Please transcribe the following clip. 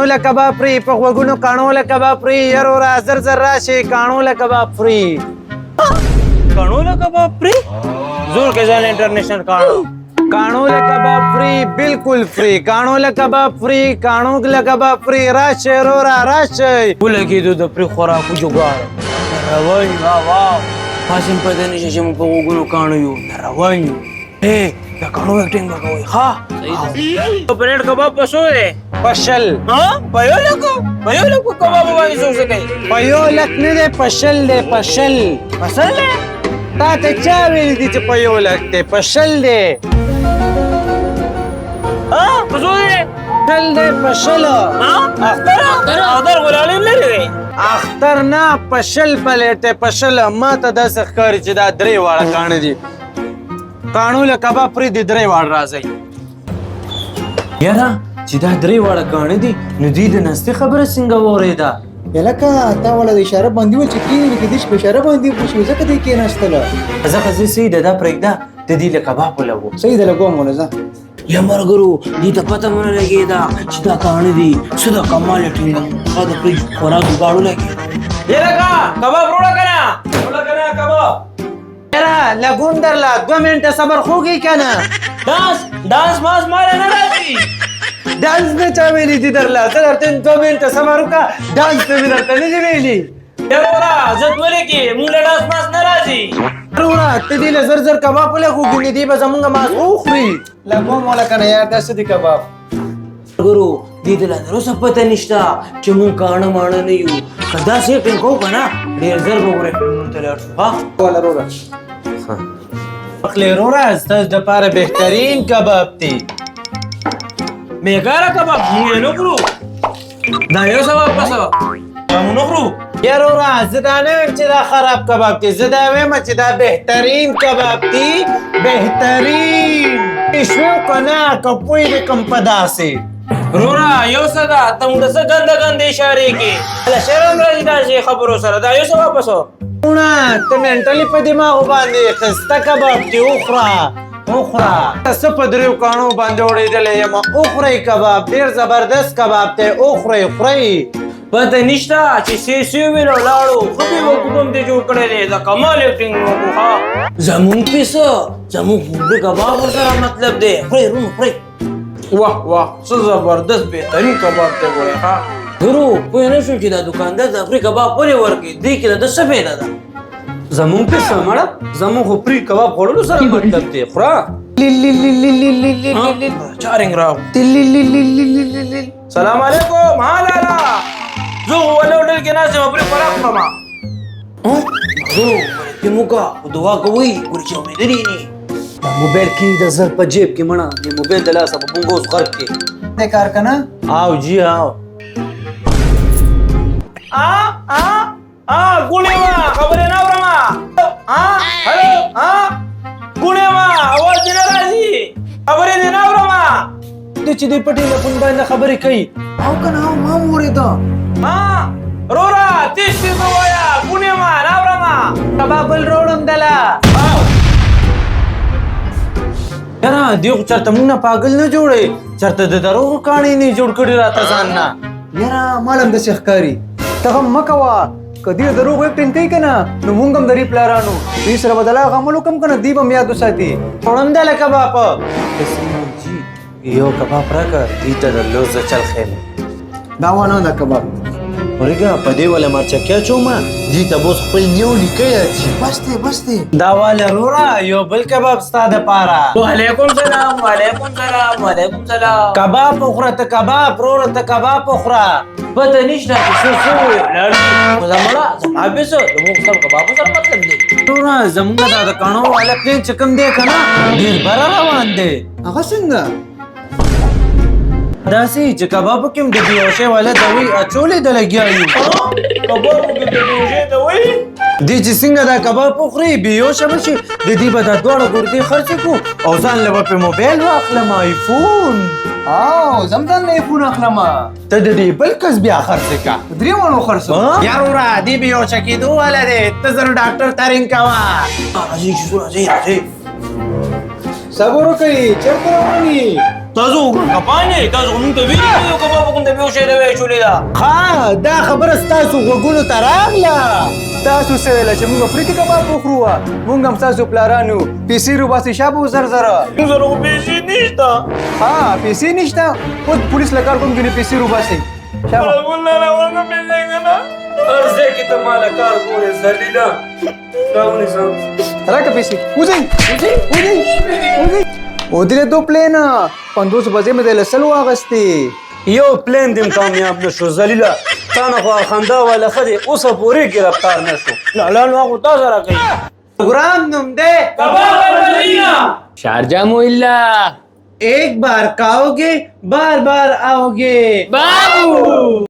کانو له کباب فری په غوږونو کانو له کباب فری یارورا زر زر راشي کانو له کباب فری کانو له کباب فری زور کې ځان انټرنیشنل کانو له کباب فری بالکل فری کانو له کباب فری کانو له کباب فری راشه یارورا راشه ولګېدو د فری خوراکو جوګاړ روان واو قاسم پته نشي چې موږ په وګونو کانو یو روان یو دا کانو اکټینګ وکوي ها صحیح ده پلیټ کباب پسو دی پشل ها پيولکو کباب باندې سوچ کوي پيولک نه دی پشل دی پشل پسل دی تا ته چا ویل دي چې پيولک دی پشل دی ها پسو دی پشل دی پشل اختر غلالین لري دی اختر نه پشل پلیټه پشل ما ته داسې ښکاري چې دا درې واړه کاڼه دي کانو له کباب فری دي درې واړه راځي یاره چې دا درې واړه کاڼه دي نو دوی د نستې خبره څنګه واورېده یلکه تا ولا د اشاره باندې ول چې کېږي کې دې په اشاره باندې پوښي ځکه دې کې نشتله زه سي دا پرېږده د دې له کباب ولګو صحیح ده لګوم ولزه یا مرګرو دې ته پته مونه لګېده چې دا کاڼه دي څه د کمال ټینګ دا د فریج خوراک غاړو لګي یاره کباب روړه کنه کباب یاره لګون درله 2 منټه صبر خوږي کنه ډانس ماس مال نه راځي ډانس نه چا ویلي دي درله زه درته 2 منټه صبر وکړه ډانس ته مې درته نه دي ویلي یاره زه ولې کې مونږ له ډانس ماس نه راځي وروڼه ته دې له زر زر کباب ولګو ګنې دې به زمونږ ماس وخوري لګوم ولا کنه یار داسې دي کباب ګورو دې ته لا تروسه پته نشته چې مونږ کاڼه ماڼه نه یو که داسې ټینګ کوو که نه ډېر زر به وګورې مونږ ته لاړ شو ها ولا روره پخلی وروڼه ستاسو دپاره بهترین کباب دی میګاره کباب مونږ یې نه خورو دا یو څه واپس دا مونږ نه خورو یاره وروڼه زه دا نه وایم چې دا خراب کباب دی زه دا وایم چې دا بهترین کباب دی بهترین شویم که نه که پوهېږې کوم په داسې وروره یو څه ده ته موږ ته څه ګنده ګندې اشارې کې هله شرم راځي داسې خبرو سره دا یو څه واپس وروڼه ته منټلي په دماغو باندې ښایسته کباب دی وخوره څه په دریو کاڼو باندې وړېدلی یم وخورئ کباب ډېر زبردست کباب دی وخورئ خورئ پته نشته چې سې ویل ولاړو ښه بې وقوف هم دې جوړ کړی دی د کمال اکټینګ وکړو ها زمونږ پې څه زمونږ د کباب ورسره مطلب دی خورئ رونو خورئ واه څه زبردست بهترین کباب دی ګورئ ها ګورو پوه نه شوم چې دا دوکاندار د فری کباب ولې ورکوي دې کې د څه فایده ده زمونږ پې څه مړه زمونږ خو فری کباب خوړلو سره مطلب دی خوره چارنګ راغلو سلام علیکم ها لالا زه خو ولې هوټل کې ناست یم پرې خوراک خورم ته موږ دعا کوئ ګورې چې امیدري نه موبایل کې د زر په جیب کې مړه د موبایل د لاسه په بونګوس خرڅ کې دې کار کنه آو جی آو ګونې ما خبرې نه اورم هلو ګونې ما اواز دې نه راځي خبرې دې نه اورم د چې دې پټې لپون باندې خبرې کوي او کنه او ما اورېده رورا تیز تیز ووایا ګونې ما نه اورم کباب بل روړم دله یاره دې خو چېرته موږ نه پاګل نه جوړوي چېرته د دروغو کاڼي نه جوړ کړي راته ځان نه یاره مال هم داسې ښکاري ته هم مه کوه که دې دروغ اکټینګ کوي که نه نو مونږ هم د دې پلارانو دوی سره به د لا عمل وکړم که نه دوی به هم یاد وساتي وړم دله کباب یو کباب راکړه دې ته د لوز چل خېمه دا وانه ده کباب ورګه په دې ولا مرچکیا چوما دې ته بوس خپل نیو لیکي بس دی دا والا رورا یو بل کباب ستا د پاره وعلیکم سلام کباب اخره ته کباب رورا ته کباب اخره پته نشته چې څه ولاړ خو زمړه زما به څه زموږ سره کباب سره مطلب دی رورا زمونږ دا د کانو والا پلین چکم دی که نه ډېر بره روان دی هغه څنګه داسې چې کبابو کې هم د بیهوشۍ والا دوی اچولې د لګیا یو کبابو کې د بیهوشۍ دوی دې چې څنګه دا کباب وخوري بیهوشه به شي د دې به دا دواړه ګردې خرڅې کړو او ځان له به پرې موبایل واخلم آیفون او زمدان نه ایفون اخلم ته د دې بل کس بیا خرڅې کا درې وانو خرڅم یار ورا دې بیهوشه کېدو والا دی ته زر ډاکټر ته رینګ کوه راځئ چې ځو راځئ صبر وکړئ چېرته روان یې تاسو کپانې تاسو موږ ته ویلي یو کباب کوم ته به شي دی چولې دا ها دا خبره ستاسو غوږونو ته راغله تاسو څه ویل چې موږ افریقي کباب وخورو موږ هم تاسو پلارانو پیسې روباسي شابو زرزره موږ سره خو پیسې نشته ها پیسې نشته خود پولیس لکار کوم کې پیسې روباسي شابه والله لا ورنه پیسې کنه ارزه کې ته مال کار کوله ذلیلا راونی صاحب راکه پیسې وځي ودرې دو پلین 500 بجې مې د لسل واغستې یو پلان دیم کامیاب نشو ذلیلا تا نه خو خندا والا خدي اوسه پورې گرفتار نشو لا لا خو تاسو را کوي پروگرام نم دے کباب المدینہ شارجہ مولا ایک بار کھاؤ گے بار بار آؤ گے بابو